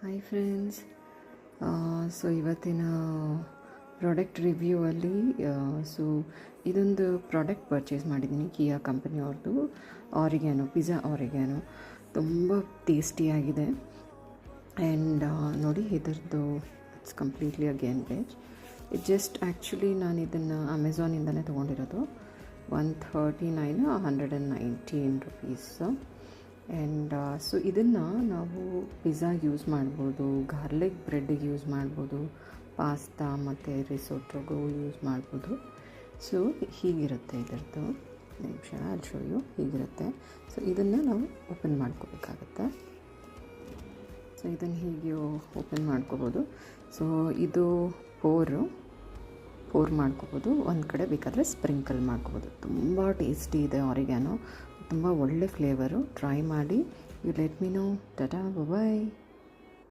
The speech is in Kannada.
Hi friends. ಸೊ ಇವತ್ತಿನ ಪ್ರಾಡಕ್ಟ್ ರಿವ್ಯೂ ಅಲ್ಲಿ ಇದೊಂದು ಪ್ರಾಡಕ್ಟ್ ಪರ್ಚೇಸ್ ಮಾಡಿದ್ದೀನಿ ಕಿಯಾ ಕಂಪನಿಯವ್ರದ್ದು. ಆರಿಗ್ಯಾನೋ, ಪಿಜ್ಜಾ ಆರಿಗ್ಯಾನೋ ತುಂಬ ಟೇಸ್ಟಿಯಾಗಿದೆ. ಆ್ಯಂಡ್ ನೋಡಿ ಇದರದ್ದು it's completely again veg. It just actually ನಾನು ಇದನ್ನು ಅಮೆಝಾನಿಂದನೇ ತೊಗೊಂಡಿರೋದು. 139 119 ರುಪೀಸು. ಆ್ಯಂಡ್ ಸೊ ಇದನ್ನು ನಾವು ಪಿಜ್ಜಾಗೆ ಯೂಸ್ ಮಾಡ್ಬೋದು, ಗಾರ್ಲಿಕ್ ಬ್ರೆಡ್ಡಿಗೆ ಯೂಸ್ ಮಾಡ್ಬೋದು, ಪಾಸ್ತಾ ಮತ್ತು ರಿಸೋಟೋಗೂ ಯೂಸ್ ಮಾಡ್ಬೋದು. ಸೊ ಹೀಗಿರುತ್ತೆ ಇದರದ್ದು. ನಿಮಿಷ ಅಲ್ಲಿ ಶೋಯು ಹೀಗಿರುತ್ತೆ. ಸೊ ಇದನ್ನು ನಾವು ಓಪನ್ ಮಾಡ್ಕೋಬೇಕಾಗತ್ತೆ. ಸೊ ಇದನ್ನು ಹೀಗೆ ಓಪನ್ ಮಾಡ್ಕೋಬೋದು. ಸೊ ಇದು ಪೋರ್ ಮಾಡ್ಕೋಬೋದು. ಒಂದು ಕಡೆ ಬೇಕಾದರೆ ಸ್ಪ್ರಿಂಕಲ್ ಮಾಡ್ಕೋಬೋದು. ತುಂಬ ಟೇಸ್ಟಿ ಇದೆ ಆರಿಗ್ಯಾನೋ, ತುಂಬ ಒಳ್ಳೆ ಫ್ಲೇವರು. ಟ್ರೈ ಮಾಡಿ. You let me know. Tata, bye.